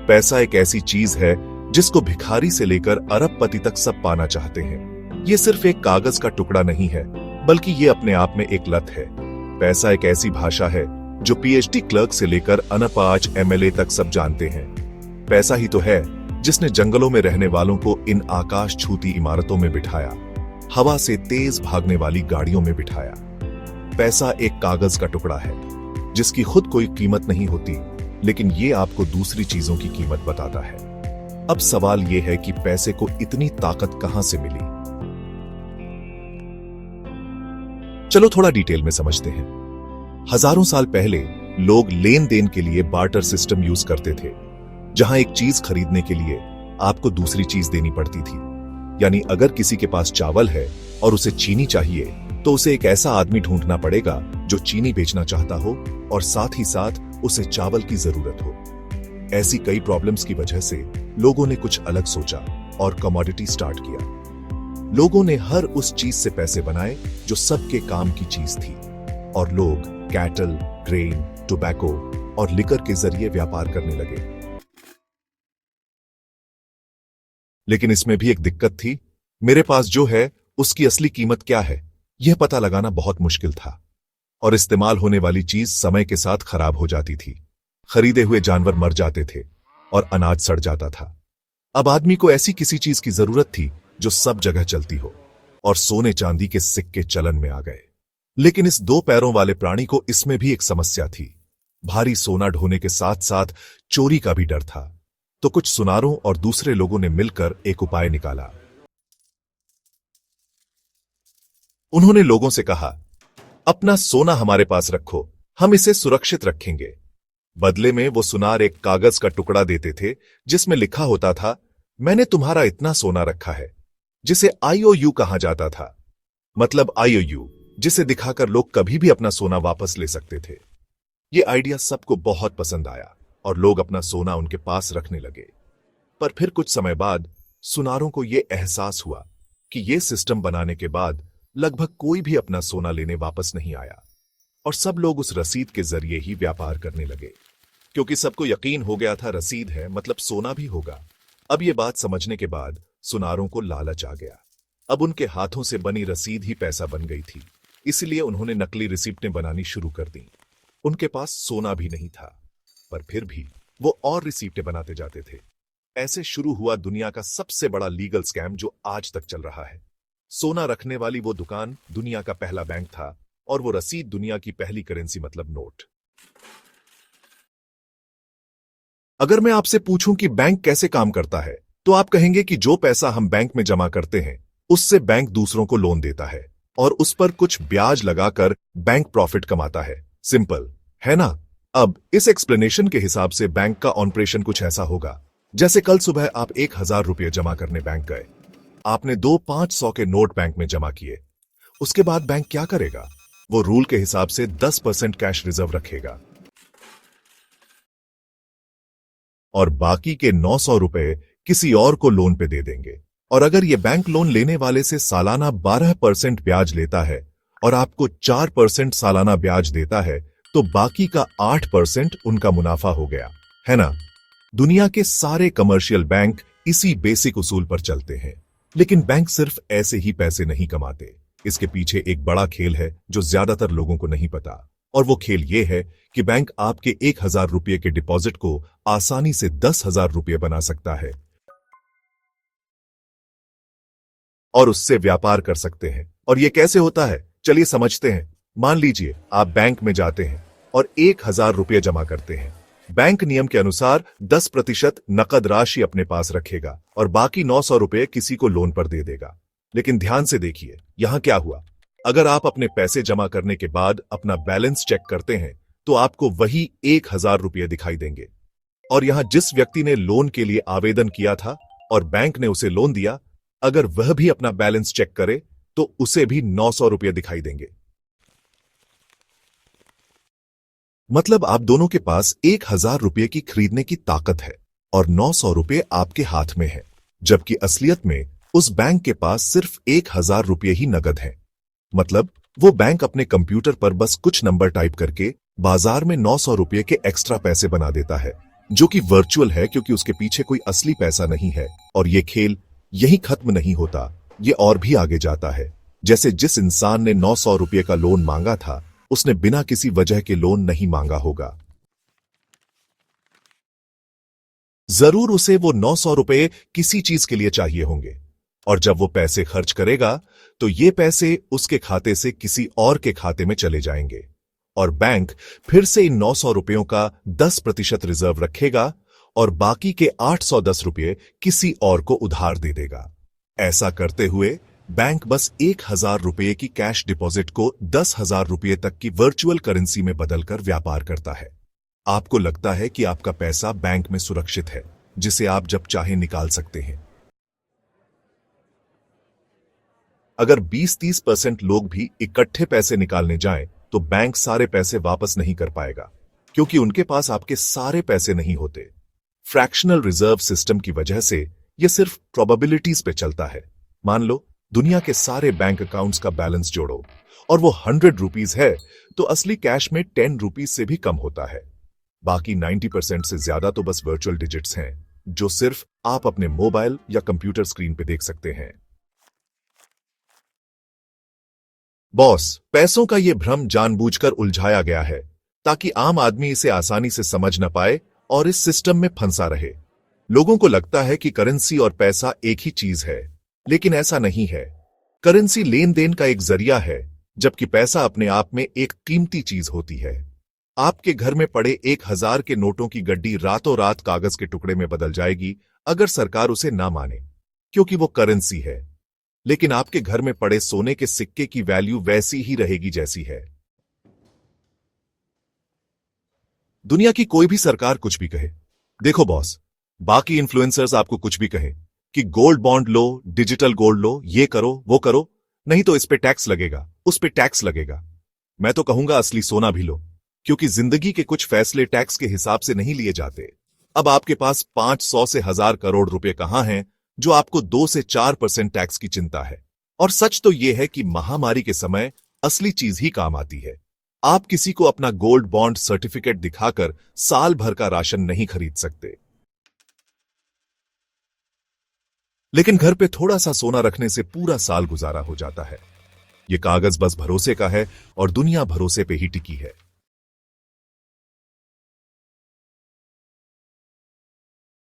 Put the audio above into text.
पैसा एक ऐसी चीज है जिसको भिखारी से लेकर अरबपति तक सब पाना चाहते हैं। ये सिर्फ एक कागज का टुकड़ा नहीं है, बल्कि ये अपने आप में एक लत है। पैसा एक ऐसी भाषा है जो पीएचडी क्लर्क से लेकर अनपाच एमएलए तक सब जानते हैं। पैसा ही तो है जिसने जंगलों में रहने वालों को इन आकाश छूती इमारतों में बिठाया, हवा से तेज भागने वाली गाड़ियों में बिठाया। पैसा एक कागज का टुकड़ा है जिसकी खुद कोई कीमत नहीं होती, लेकिन ये आपको दूसरी चीजों की कीमत बताता है। अब सवाल यह है कि पैसे को इतनी ताकत कहां से मिली। चलो थोड़ा डिटेल में समझते हैं। हजारों साल पहले लोग लेन देन के लिए बार्टर सिस्टम यूज करते थे, जहां एक चीज खरीदने के लिए आपको दूसरी चीज देनी पड़ती थी। यानी अगर किसी के पास चावल है और उसे चीनी चाहिए, तो उसे एक ऐसा आदमी ढूंढना पड़ेगा जो चीनी बेचना चाहता हो और साथ ही साथ उसे चावल की जरूरत हो। ऐसी कई प्रॉब्लम्स की वजह से लोगों ने कुछ अलग सोचा और कमोडिटी स्टार्ट किया। लोगों ने हर उस चीज से पैसे बनाए जो सबके काम की चीज थी, और लोग कैटल, ग्रेन, टोबैको और लिकर के जरिए व्यापार करने लगे। लेकिन इसमें भी एक दिक्कत थी। मेरे पास जो है उसकी असली कीमत क्या है, यह पता लगाना बहुत मुश्किल था, और इस्तेमाल होने वाली चीज समय के साथ खराब हो जाती थी। खरीदे हुए जानवर मर जाते थे और अनाज सड़ जाता था। अब आदमी को ऐसी किसी चीज की जरूरत थी जो सब जगह चलती हो, और सोने चांदी के सिक्के चलन में आ गए। लेकिन इस दो पैरों वाले प्राणी को इसमें भी एक समस्या थी। भारी सोना ढोने के साथ साथ चोरी का भी डर था। तो कुछ सुनारों और दूसरे लोगों ने मिलकर एक उपाय निकाला। उन्होंने लोगों से कहा, अपना सोना हमारे पास रखो, हम इसे सुरक्षित रखेंगे। बदले में वो सुनार एक कागज का टुकड़ा देते थे जिसमें लिखा होता था, मैंने तुम्हारा इतना सोना रखा है, जिसे आईओयू कहा जाता था। मतलब आईओयू, जिसे दिखाकर लोग कभी भी अपना सोना वापस ले सकते थे। ये आइडिया सबको बहुत पसंद आया और लोग अपना सोना उनके पास रखने लगे। पर फिर कुछ समय बाद सुनारों को यह एहसास हुआ कि यह सिस्टम बनाने के बाद लगभग कोई भी अपना सोना लेने वापस नहीं आया, और सब लोग उस रसीद के जरिए ही व्यापार करने लगे, क्योंकि सबको यकीन हो गया था रसीद है मतलब सोना भी होगा। अब ये बात समझने के बाद सुनारों को लालच आ गया। अब उनके हाथों से बनी रसीद ही पैसा बन गई थी, इसलिए उन्होंने नकली रिसिप्टें बनानी शुरू कर दी। उनके पास सोना भी नहीं था, पर फिर भी वो और रिसिप्टें बनाते जाते थे। ऐसे शुरू हुआ दुनिया का सबसे बड़ा लीगल स्कैम जो आज तक चल रहा है। सोना रखने वाली वो दुकान दुनिया का पहला बैंक था, और वो रसीद दुनिया की पहली करेंसी मतलब नोट। अगर मैं आपसे पूछूं कि बैंक कैसे काम करता है, तो आप कहेंगे कि जो पैसा हम बैंक में जमा करते हैं उससे बैंक दूसरों को लोन देता है, और उस पर कुछ ब्याज लगाकर बैंक प्रॉफिट कमाता है। सिंपल है ना? अब इस एक्सप्लेनेशन के हिसाब से बैंक का ऑपरेशन कुछ ऐसा होगा जैसे कल सुबह आप 1000 रुपये जमा करने बैंक गए। आपने 2 500 के नोट बैंक में जमा किए। उसके बाद बैंक क्या करेगा? वो रूल के हिसाब से 10% कैश रिजर्व रखेगा, और बाकी के 900 रुपए किसी और को लोन पे दे देंगे। और अगर ये बैंक लोन लेने वाले से सालाना 12% ब्याज लेता है और आपको 4% सालाना ब्याज देता है, तो बाकी का 8% उनका मुनाफा हो गया, है ना? दुनिया के सारे कमर्शियल बैंक इसी बेसिक उसूल पर चलते हैं। लेकिन बैंक सिर्फ ऐसे ही पैसे नहीं कमाते। इसके पीछे एक बड़ा खेल है जो ज्यादातर लोगों को नहीं पता, और वो खेल ये है कि बैंक आपके 1000 रुपये के डिपॉजिट को आसानी से 10,000 रुपये बना सकता है और उससे व्यापार कर सकते हैं। और ये कैसे होता है, चलिए समझते हैं। मान लीजिए आप बैंक में जाते हैं और 1000 रुपये जमा करते हैं। बैंक नियम के अनुसार 10% नकद राशि अपने पास रखेगा और बाकी 900 रुपये किसी को लोन पर दे देगा। लेकिन ध्यान से देखिए यहां क्या हुआ। अगर आप अपने पैसे जमा करने के बाद अपना बैलेंस चेक करते हैं, तो आपको वही 1000 रुपये दिखाई देंगे। और यहां जिस व्यक्ति ने लोन के लिए आवेदन किया था और बैंक ने उसे लोन दिया, अगर वह भी अपना बैलेंस चेक करे तो उसे भी 900 रुपये दिखाई देंगे। मतलब आप दोनों के पास 1000 रुपये की खरीदने की ताकत है और 900 रुपये आपके हाथ में है, जबकि असलियत में उस बैंक के पास सिर्फ 1000 रुपये ही नगद है। मतलब वो बैंक अपने कंप्यूटर पर बस कुछ नंबर टाइप करके बाजार में 900 रुपये के एक्स्ट्रा पैसे बना देता है, जो कि वर्चुअल है क्योंकि उसके पीछे कोई असली पैसा नहीं है। और ये खेल यही खत्म नहीं होता, ये और भी आगे जाता है। जैसे जिस इंसान ने 900 रुपये का लोन मांगा था, उसने बिना किसी वजह के लोन नहीं मांगा होगा। जरूर उसे वो 900 रुपये किसी चीज के लिए चाहिए होंगे, और जब वो पैसे खर्च करेगा तो ये पैसे उसके खाते से किसी और के खाते में चले जाएंगे, और बैंक फिर से इन 900 रुपयों का 10% रिजर्व रखेगा और बाकी के 810 रुपये किसी और को उधार दे देगा। ऐसा करते हुए बैंक बस 1000 रुपये की कैश डिपॉजिट को 10,000 रुपये तक की वर्चुअल करेंसी में बदलकर व्यापार करता है। आपको लगता है कि आपका पैसा बैंक में सुरक्षित है, जिसे आप जब चाहे निकाल सकते हैं। अगर 20-30% लोग भी इकट्ठे पैसे निकालने जाएं, तो बैंक सारे पैसे वापस नहीं कर पाएगा, क्योंकि उनके पास आपके सारे पैसे नहीं होते। फ्रैक्शनल रिजर्व सिस्टम की वजह से यह सिर्फ प्रोबेबिलिटीज पे चलता है। मान लो दुनिया के सारे बैंक अकाउंट्स का बैलेंस जोड़ो और वो 100 रुपीज है, तो असली कैश में 10 रुपीज से भी कम होता है। बाकी 90% से ज्यादा तो बस वर्चुअल डिजिट्स हैं, जो सिर्फ आप अपने मोबाइल या कंप्यूटर स्क्रीन पे देख सकते हैं। बॉस, पैसों का यह भ्रम जानबूझकर उलझाया गया है ताकि आम आदमी इसे आसानी से समझ न पाए और इस सिस्टम में फंसा रहे। लोगों को लगता है कि करेंसी और पैसा एक ही चीज है, लेकिन ऐसा नहीं है। करेंसी लेन देन का एक जरिया है, जबकि पैसा अपने आप में एक कीमती चीज होती है। आपके घर में पड़े 1000 के नोटों की गड्डी रातों रात कागज के टुकड़े में बदल जाएगी अगर सरकार उसे ना माने, क्योंकि वो करेंसी है। लेकिन आपके घर में पड़े सोने के सिक्के की वैल्यू वैसी ही रहेगी जैसी है। दुनिया की कोई भी सरकार कुछ भी कहे, देखो बॉस, बाकी इन्फ्लुएंसर्स आपको कुछ भी कहें कि गोल्ड बॉन्ड लो, डिजिटल गोल्ड लो, ये करो वो करो, नहीं तो इस पे टैक्स लगेगा, उस पे टैक्स लगेगा। मैं तो कहूंगा असली सोना भी लो, क्योंकि जिंदगी के कुछ फैसले टैक्स के हिसाब से नहीं लिए जाते। अब आपके पास 500 से 1000 करोड़ रुपए कहां हैं जो आपको 2 से 4% टैक्स की चिंता है। और सच तो यह है कि महामारी के समय असली चीज ही काम आती है। आप किसी को अपना गोल्ड बॉन्ड सर्टिफिकेट दिखाकर साल भर का राशन नहीं खरीद सकते, लेकिन घर पे थोड़ा सा सोना रखने से पूरा साल गुजारा हो जाता है। ये कागज बस भरोसे का है और दुनिया भरोसे पे ही टिकी है।